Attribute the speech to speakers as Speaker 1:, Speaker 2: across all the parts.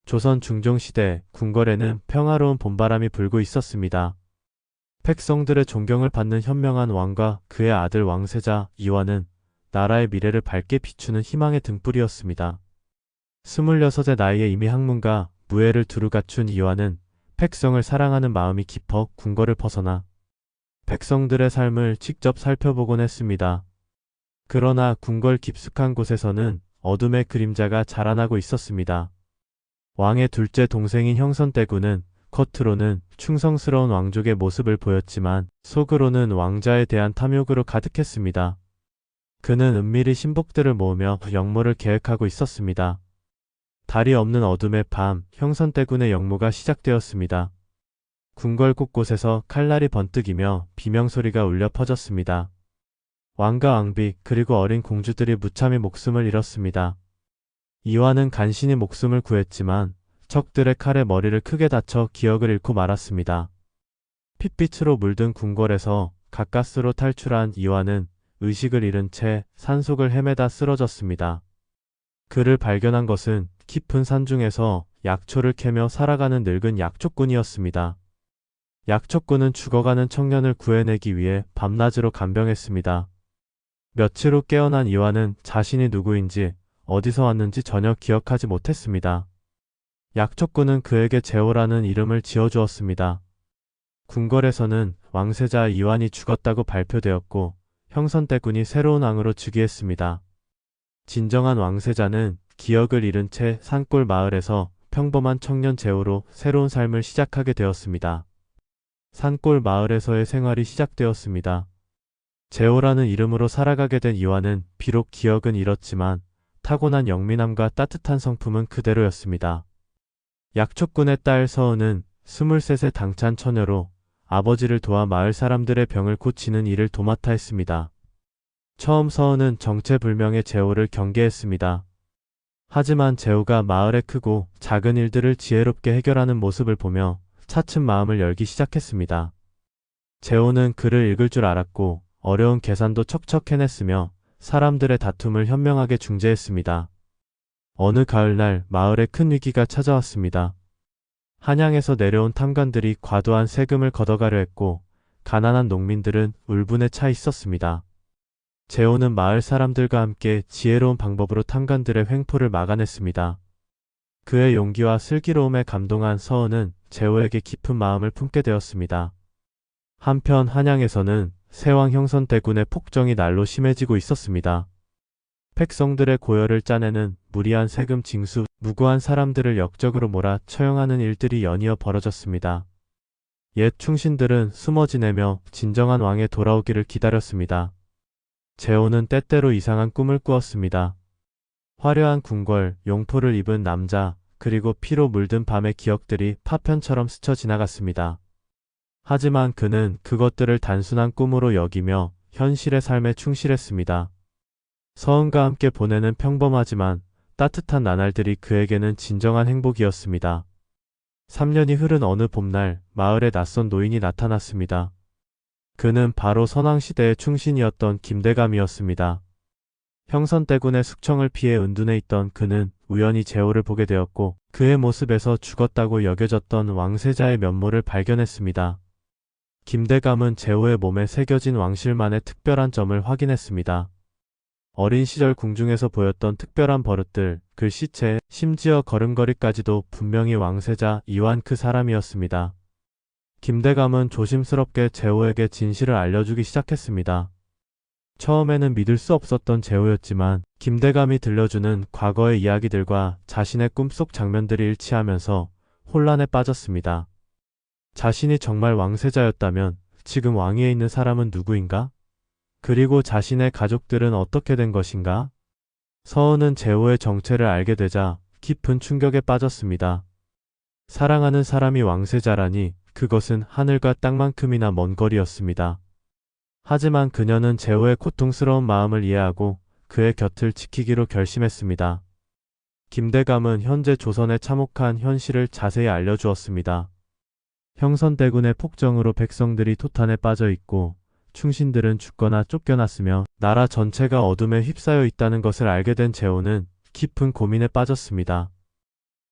Speaker 1: 조선 중종시대 궁궐에는 평화로운 봄바람이 불고 있었습니다. 백성들의 존경을 받는 현명한 왕과 그의 아들 왕세자 이완은 나라의 미래를 밝게 비추는 희망의 등불이었습니다. 26의 나이에 이미 학문과 무예를 두루 갖춘 이완은 백성을 사랑하는 마음이 깊어 궁궐을 벗어나 백성들의 삶을 직접 살펴보곤 했습니다. 그러나 궁궐 깊숙한 곳에서는 어둠의 그림자가 자라나고 있었습니다. 왕의 둘째 동생인 형선대군은 겉으로는 충성스러운 왕족의 모습을 보였지만 속으로는 왕자에 대한 탐욕으로 가득했습니다. 그는 은밀히 신복들을 모으며 역모를 계획하고 있었습니다. 달이 없는 어둠의 밤, 형선대군의 역모가 시작되었습니다. 궁궐 곳곳에서 칼날이 번뜩이며 비명소리가 울려 퍼졌습니다. 왕과 왕비 그리고 어린 공주들이 무참히 목숨을 잃었습니다. 이완은 간신히 목숨을 구했지만 적들의 칼에 머리를 크게 다쳐 기억을 잃고 말았습니다. 핏빛으로 물든 궁궐에서 가까스로 탈출한 이완은 의식을 잃은 채 산속을 헤매다 쓰러졌습니다. 그를 발견한 것은 깊은 산중에서 약초를 캐며 살아가는 늙은 약초꾼이었습니다. 약초꾼은 죽어가는 청년을 구해내기 위해 밤낮으로 간병했습니다. 며칠 후 깨어난 이완은 자신이 누구인지 어디서 왔는지 전혀 기억하지 못했습니다. 약초꾼은 그에게 제호라는 이름을 지어주었습니다. 궁궐에서는 왕세자 이완이 죽었다고 발표되었고 형선대군이 새로운 왕으로 즉위했습니다. 진정한 왕세자는 기억을 잃은 채 산골 마을에서 평범한 청년 제호로 새로운 삶을 시작하게 되었습니다. 산골 마을에서의 생활이 시작되었습니다. 제호라는 이름으로 살아가게 된 이완은 비록 기억은 잃었지만 타고난 영민함과 따뜻한 성품은 그대로였습니다. 약초꾼의 딸 서은은 23세 당찬 처녀로 아버지를 도와 마을 사람들의 병을 고치는 일을 도맡아 했습니다. 처음 서은은 정체불명의 제호를 경계했습니다. 하지만 제호가 마을의 크고 작은 일들을 지혜롭게 해결하는 모습을 보며 차츰 마음을 열기 시작했습니다. 제호는 글을 읽을 줄 알았고 어려운 계산도 척척 해냈으며 사람들의 다툼을 현명하게 중재했습니다. 어느 가을날 마을에 큰 위기가 찾아왔습니다. 한양에서 내려온 탐관들이 과도한 세금을 걷어가려 했고 가난한 농민들은 울분에 차 있었습니다. 제호는 마을 사람들과 함께 지혜로운 방법으로 탐관들의 횡포를 막아냈습니다. 그의 용기와 슬기로움에 감동한 서은은 제호에게 깊은 마음을 품게 되었습니다. 한편 한양에서는 세왕 형선대군의 폭정이 날로 심해지고 있었습니다. 백성들의 고열을 짜내는 무리한 세금 징수, 무고한 사람들을 역적으로 몰아 처형하는 일들이 연이어 벌어졌습니다. 옛 충신들은 숨어 지내며 진정한 왕의 돌아오기를 기다렸습니다. 제호는 때때로 이상한 꿈을 꾸었습니다. 화려한 궁궐, 용포를 입은 남자, 그리고 피로 물든 밤의 기억들이 파편처럼 스쳐 지나갔습니다. 하지만 그는 그것들을 단순한 꿈으로 여기며 현실의 삶에 충실했습니다. 서은과 함께 보내는 평범하지만 따뜻한 나날들이 그에게는 진정한 행복이었습니다. 3년이 흐른 어느 봄날 마을에 낯선 노인이 나타났습니다. 그는 바로 선왕시대의 충신이었던 김대감이었습니다. 형선대군의 숙청을 피해 은둔해 있던 그는 우연히 제호를 보게 되었고 그의 모습에서 죽었다고 여겨졌던 왕세자의 면모를 발견했습니다. 김대감은 제호의 몸에 새겨진 왕실만의 특별한 점을 확인했습니다. 어린 시절 궁중에서 보였던 특별한 버릇들, 글씨체, 심지어 걸음걸이까지도 분명히 왕세자 이완 그 사람이었습니다. 김대감은 조심스럽게 제호에게 진실을 알려주기 시작했습니다. 처음에는 믿을 수 없었던 제호였지만 김대감이 들려주는 과거의 이야기들과 자신의 꿈속 장면들이 일치하면서 혼란에 빠졌습니다. 자신이 정말 왕세자였다면 지금 왕위에 있는 사람은 누구인가? 그리고 자신의 가족들은 어떻게 된 것인가? 서은은 제호의 정체를 알게 되자 깊은 충격에 빠졌습니다. 사랑하는 사람이 왕세자라니 그것은 하늘과 땅만큼이나 먼 거리였습니다. 하지만 그녀는 제호의 고통스러운 마음을 이해하고 그의 곁을 지키기로 결심했습니다. 김대감은 현재 조선의 참혹한 현실을 자세히 알려주었습니다. 형선대군의 폭정으로 백성들이 토탄에 빠져 있고 충신들은 죽거나 쫓겨났으며 나라 전체가 어둠에 휩싸여 있다는 것을 알게 된 제호는 깊은 고민에 빠졌습니다.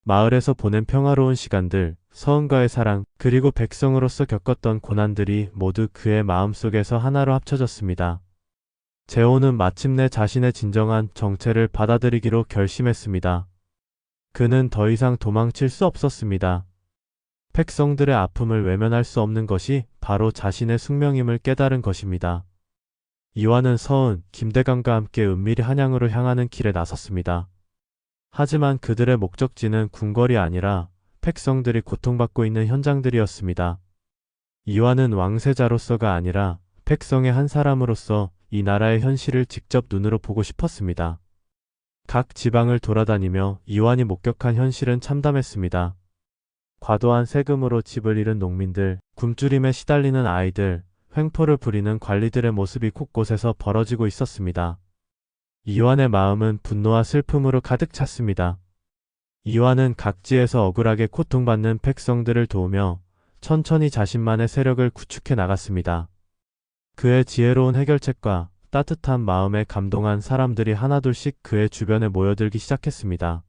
Speaker 1: 마을에서 보낸 평화로운 시간들, 서은과의 사랑, 그리고 백성으로서 겪었던 고난들이 모두 그의 마음속에서 하나로 합쳐졌습니다. 제호는 마침내 자신의 진정한 정체를 받아들이기로 결심했습니다. 그는 더 이상 도망칠 수 없었습니다. 백성들의 아픔을 외면할 수 없는 것이 바로 자신의 숙명임을 깨달은 것입니다. 이완은 서은, 김대감과 함께 은밀히 한양으로 향하는 길에 나섰습니다. 하지만 그들의 목적지는 궁궐이 아니라 백성들이 고통받고 있는 현장들이었습니다. 이완은 왕세자로서가 아니라 백성의 한 사람으로서 이 나라의 현실을 직접 눈으로 보고 싶었습니다. 각 지방을 돌아다니며 이완이 목격한 현실은 참담했습니다. 과도한 세금으로 집을 잃은 농민들, 굶주림에 시달리는 아이들, 횡포를 부리는 관리들의 모습이 곳곳에서 벌어지고 있었습니다. 이완의 마음은 분노와 슬픔으로 가득 찼습니다. 이완은 각지에서 억울하게 고통받는 백성들을 도우며 천천히 자신만의 세력을 구축해 나갔습니다. 그의 지혜로운 해결책과 따뜻한 마음에 감동한 사람들이 하나둘씩 그의 주변에 모여들기 시작했습니다.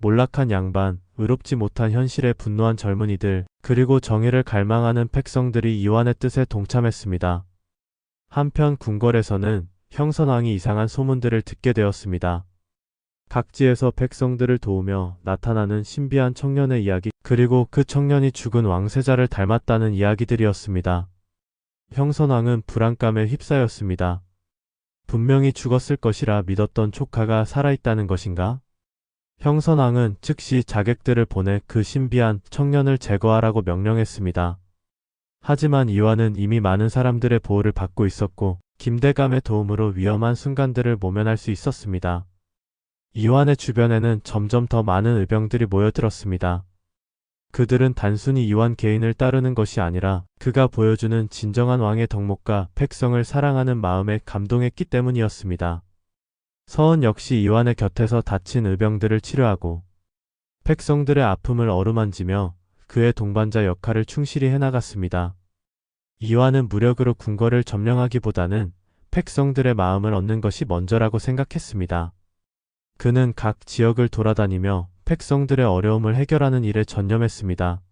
Speaker 1: 몰락한 양반, 의롭지 못한 현실에 분노한 젊은이들, 그리고 정의를 갈망하는 백성들이 이완의 뜻에 동참했습니다. 한편 궁궐에서는 형선왕이 이상한 소문들을 듣게 되었습니다. 각지에서 백성들을 도우며 나타나는 신비한 청년의 이야기, 그리고 그 청년이 죽은 왕세자를 닮았다는 이야기들이었습니다. 형선왕은 불안감에 휩싸였습니다. 분명히 죽었을 것이라 믿었던 조카가 살아있다는 것인가? 형선왕은 즉시 자객들을 보내 그 신비한 청년을 제거하라고 명령했습니다. 하지만 이완은 이미 많은 사람들의 보호를 받고 있었고 김대감의 도움으로 위험한 순간들을 모면할 수 있었습니다. 이완의 주변에는 점점 더 많은 의병들이 모여들었습니다. 그들은 단순히 이완 개인을 따르는 것이 아니라 그가 보여주는 진정한 왕의 덕목과 백성을 사랑하는 마음에 감동했기 때문이었습니다. 서은 역시 이완의 곁에서 다친 의병들을 치료하고 백성들의 아픔을 어루만지며 그의 동반자 역할을 충실히 해나갔습니다. 이완은 무력으로 궁궐을 점령하기보다는 백성들의 마음을 얻는 것이 먼저라고 생각했습니다. 그는 각 지역을 돌아다니며 백성들의 어려움을 해결하는 일에 전념했습니다.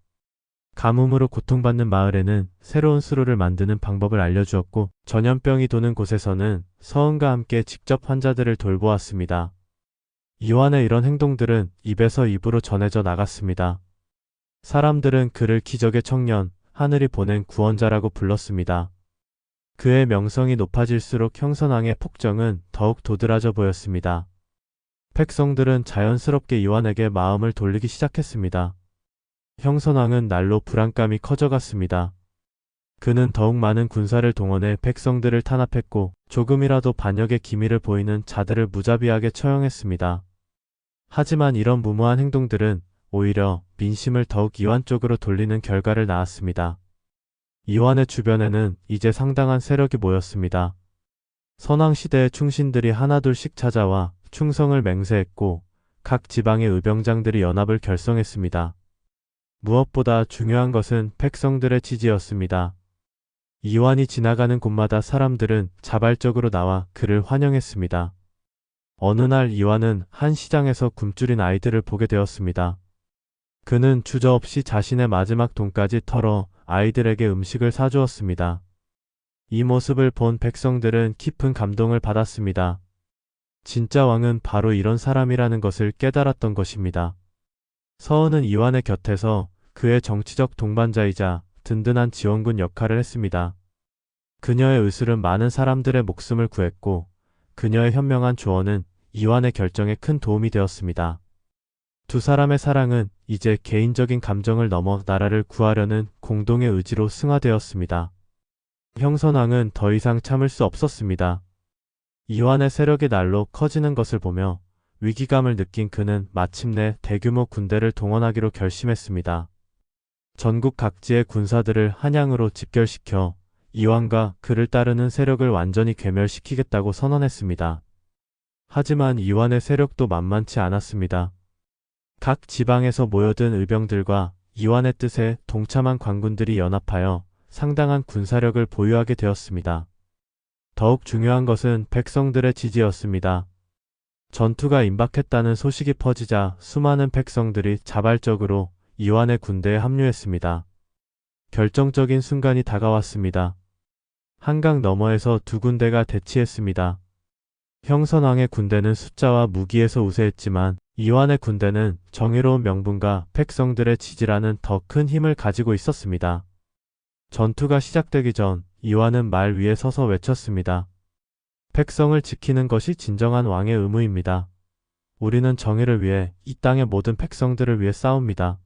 Speaker 1: 가뭄으로 고통받는 마을에는 새로운 수로를 만드는 방법을 알려주었고 전염병이 도는 곳에서는 서은과 함께 직접 환자들을 돌보았습니다. 이완의 이런 행동들은 입에서 입으로 전해져 나갔습니다. 사람들은 그를 기적의 청년, 하늘이 보낸 구원자라고 불렀습니다. 그의 명성이 높아질수록 형선왕의 폭정은 더욱 도드라져 보였습니다. 백성들은 자연스럽게 이완에게 마음을 돌리기 시작했습니다. 형선왕은 날로 불안감이 커져갔습니다. 그는 더욱 많은 군사를 동원해 백성들을 탄압했고 조금이라도 반역의 기미를 보이는 자들을 무자비하게 처형했습니다. 하지만 이런 무모한 행동들은 오히려 민심을 더욱 이완 쪽으로 돌리는 결과를 낳았습니다. 이완의 주변에는 이제 상당한 세력이 모였습니다. 선왕시대의 충신들이 하나둘씩 찾아와 충성을 맹세했고 각 지방의 의병장들이 연합을 결성했습니다. 무엇보다 중요한 것은 백성들의 지지였습니다. 이완이 지나가는 곳마다 사람들은 자발적으로 나와 그를 환영했습니다. 어느 날 이완은 한 시장에서 굶주린 아이들을 보게 되었습니다. 그는 주저없이 자신의 마지막 돈까지 털어 아이들에게 음식을 사주었습니다. 이 모습을 본 백성들은 깊은 감동을 받았습니다. 진짜 왕은 바로 이런 사람이라는 것을 깨달았던 것입니다. 서은은 이완의 곁에서 그의 정치적 동반자이자 든든한 지원군 역할을 했습니다. 그녀의 의술은 많은 사람들의 목숨을 구했고 그녀의 현명한 조언은 이완의 결정에 큰 도움이 되었습니다. 두 사람의 사랑은 이제 개인적인 감정을 넘어 나라를 구하려는 공동의 의지로 승화되었습니다. 형선왕은 더 이상 참을 수 없었습니다. 이완의 세력이 날로 커지는 것을 보며 위기감을 느낀 그는 마침내 대규모 군대를 동원하기로 결심했습니다. 전국 각지의 군사들을 한양으로 집결시켜 이완과 그를 따르는 세력을 완전히 괴멸시키겠다고 선언했습니다. 하지만 이완의 세력도 만만치 않았습니다. 각 지방에서 모여든 의병들과 이완의 뜻에 동참한 관군들이 연합하여 상당한 군사력을 보유하게 되었습니다. 더욱 중요한 것은 백성들의 지지였습니다. 전투가 임박했다는 소식이 퍼지자 수많은 백성들이 자발적으로 이완의 군대에 합류했습니다. 결정적인 순간이 다가왔습니다. 한강 너머에서 두 군대가 대치했습니다. 형선왕의 군대는 숫자와 무기에서 우세했지만 이완의 군대는 정의로운 명분과 백성들의 지지라는 더 큰 힘을 가지고 있었습니다. 전투가 시작되기 전 이완은 말 위에 서서 외쳤습니다. 백성을 지키는 것이 진정한 왕의 의무입니다. 우리는 정의를 위해 이 땅의 모든 백성들을 위해 싸웁니다.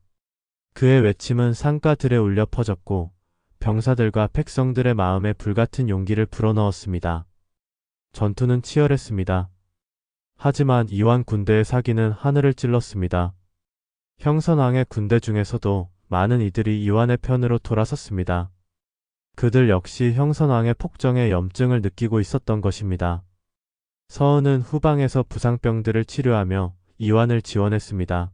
Speaker 1: 그의 외침은 산가들에 울려 퍼졌고 병사들과 백성들의 마음에 불같은 용기를 불어넣었습니다. 전투는 치열했습니다. 하지만 이완 군대의 사기는 하늘을 찔렀습니다. 형선왕의 군대 중에서도 많은 이들이 이완의 편으로 돌아섰습니다. 그들 역시 형선왕의 폭정에 염증을 느끼고 있었던 것입니다. 서은은 후방에서 부상병들을 치료하며 이완을 지원했습니다.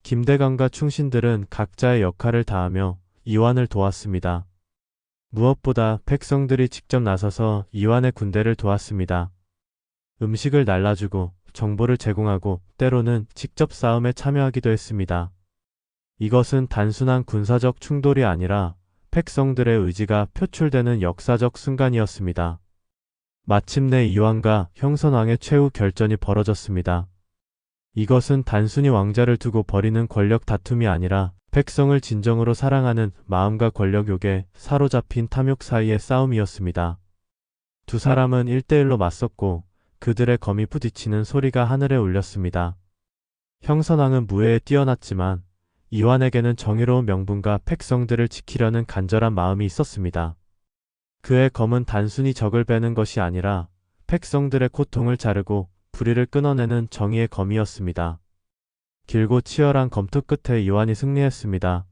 Speaker 1: 김대감과 충신들은 각자의 역할을 다하며 이완을 도왔습니다. 무엇보다 백성들이 직접 나서서 이완의 군대를 도왔습니다. 음식을 날라주고 정보를 제공하고 때로는 직접 싸움에 참여하기도 했습니다. 이것은 단순한 군사적 충돌이 아니라 백성들의 의지가 표출되는 역사적 순간이었습니다. 마침내 이완과 형선왕의 최후 결전이 벌어졌습니다. 이것은 단순히 왕자를 두고 벌이는 권력 다툼이 아니라 백성을 진정으로 사랑하는 마음과 권력욕에 사로잡힌 탐욕 사이의 싸움이었습니다. 두 사람은 1대1로 맞섰고 그들의 검이 부딪히는 소리가 하늘에 울렸습니다. 형선왕은 무예에 뛰어났지만 이완에게는 정의로운 명분과 백성들을 지키려는 간절한 마음이 있었습니다. 그의 검은 단순히 적을 베는 것이 아니라 백성들의 고통을 자르고 불의를 끊어내는 정의의 검이었습니다. 길고 치열한 검투 끝에 이완이 승리했습니다.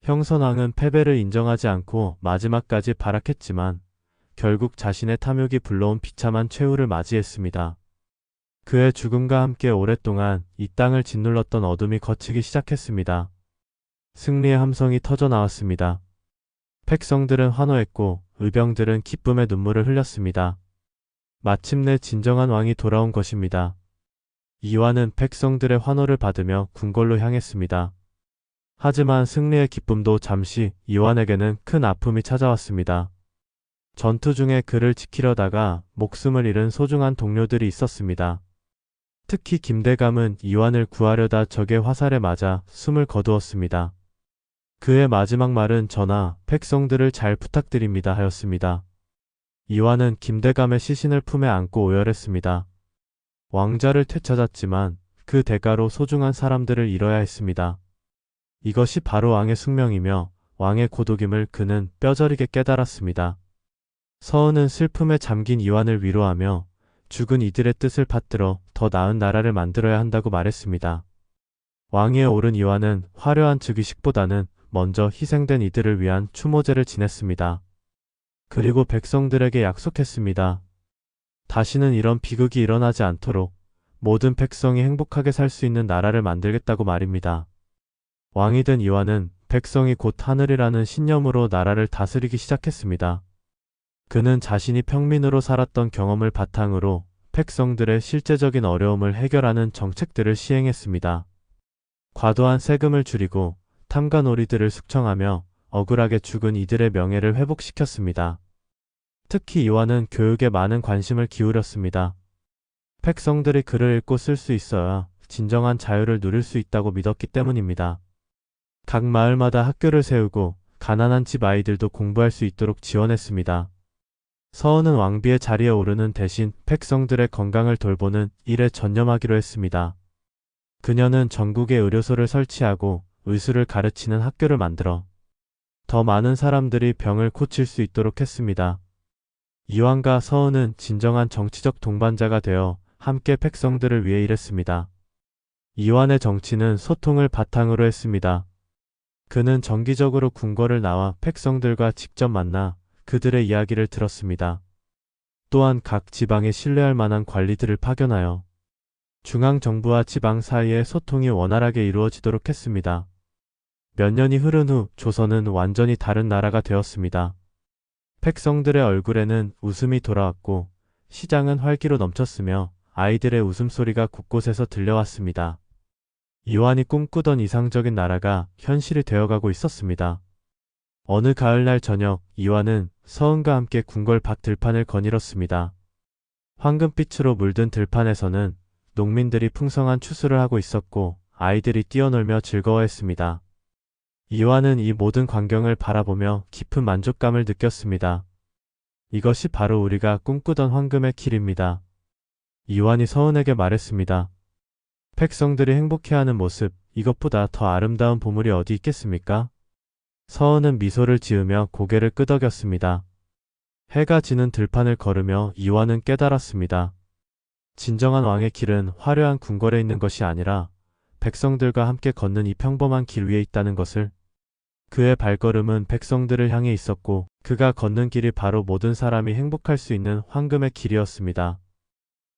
Speaker 1: 형선왕은 패배를 인정하지 않고 마지막까지 발악했지만 결국 자신의 탐욕이 불러온 비참한 최후를 맞이했습니다. 그의 죽음과 함께 오랫동안 이 땅을 짓눌렀던 어둠이 걷히기 시작했습니다. 승리의 함성이 터져 나왔습니다. 백성들은 환호했고 의병들은 기쁨의 눈물을 흘렸습니다. 마침내 진정한 왕이 돌아온 것입니다. 이완은 백성들의 환호를 받으며 궁궐로 향했습니다. 하지만 승리의 기쁨도 잠시 이완에게는 큰 아픔이 찾아왔습니다. 전투 중에 그를 지키려다가 목숨을 잃은 소중한 동료들이 있었습니다. 특히 김대감은 이완을 구하려다 적의 화살에 맞아 숨을 거두었습니다. 그의 마지막 말은 전하, 백성들을 잘 부탁드립니다 하였습니다. 이완은 김대감의 시신을 품에 안고 오열했습니다. 왕자를 되찾았지만 그 대가로 소중한 사람들을 잃어야 했습니다. 이것이 바로 왕의 숙명이며 왕의 고독임을 그는 뼈저리게 깨달았습니다. 서은은 슬픔에 잠긴 이완을 위로하며 죽은 이들의 뜻을 받들어 더 나은 나라를 만들어야 한다고 말했습니다. 왕위에 오른 이완은 화려한 즉위식보다는 먼저 희생된 이들을 위한 추모제를 지냈습니다. 그리고 백성들에게 약속했습니다. 다시는 이런 비극이 일어나지 않도록 모든 백성이 행복하게 살 수 있는 나라를 만들겠다고 말입니다. 왕이 된 이완은 백성이 곧 하늘이라는 신념으로 나라를 다스리기 시작했습니다. 그는 자신이 평민으로 살았던 경험을 바탕으로 백성들의 실제적인 어려움을 해결하는 정책들을 시행했습니다. 과도한 세금을 줄이고 탐관오리들을 숙청하며 억울하게 죽은 이들의 명예를 회복시켰습니다. 특히 이완은 교육에 많은 관심을 기울였습니다. 백성들이 글을 읽고 쓸 수 있어야 진정한 자유를 누릴 수 있다고 믿었기 때문입니다. 각 마을마다 학교를 세우고 가난한 집 아이들도 공부할 수 있도록 지원했습니다. 서은은 왕비의 자리에 오르는 대신 백성들의 건강을 돌보는 일에 전념하기로 했습니다. 그녀는 전국에 의료소를 설치하고 의술을 가르치는 학교를 만들어 더 많은 사람들이 병을 고칠 수 있도록 했습니다. 이완과 서은은 진정한 정치적 동반자가 되어 함께 백성들을 위해 일했습니다. 이완의 정치는 소통을 바탕으로 했습니다. 그는 정기적으로 궁궐을 나와 백성들과 직접 만나 그들의 이야기를 들었습니다. 또한 각 지방에 신뢰할 만한 관리들을 파견하여 중앙정부와 지방 사이의 소통이 원활하게 이루어지도록 했습니다. 몇 년이 흐른 후 조선은 완전히 다른 나라가 되었습니다. 백성들의 얼굴에는 웃음이 돌아왔고 시장은 활기로 넘쳤으며 아이들의 웃음소리가 곳곳에서 들려왔습니다. 이완이 꿈꾸던 이상적인 나라가 현실이 되어가고 있었습니다. 어느 가을날 저녁, 이완은 서은과 함께 궁궐 밖 들판을 거닐었습니다. 황금빛으로 물든 들판에서는 농민들이 풍성한 추수를 하고 있었고 아이들이 뛰어놀며 즐거워했습니다. 이완은 이 모든 광경을 바라보며 깊은 만족감을 느꼈습니다. 이것이 바로 우리가 꿈꾸던 황금의 길입니다. 이완이 서은에게 말했습니다. 백성들이 행복해하는 모습, 이것보다 더 아름다운 보물이 어디 있겠습니까? 서은은 미소를 지으며 고개를 끄덕였습니다. 해가 지는 들판을 걸으며 이완은 깨달았습니다. 진정한 왕의 길은 화려한 궁궐에 있는 것이 아니라 백성들과 함께 걷는 이 평범한 길 위에 있다는 것을. 그의 발걸음은 백성들을 향해 있었고 그가 걷는 길이 바로 모든 사람이 행복할 수 있는 황금의 길이었습니다.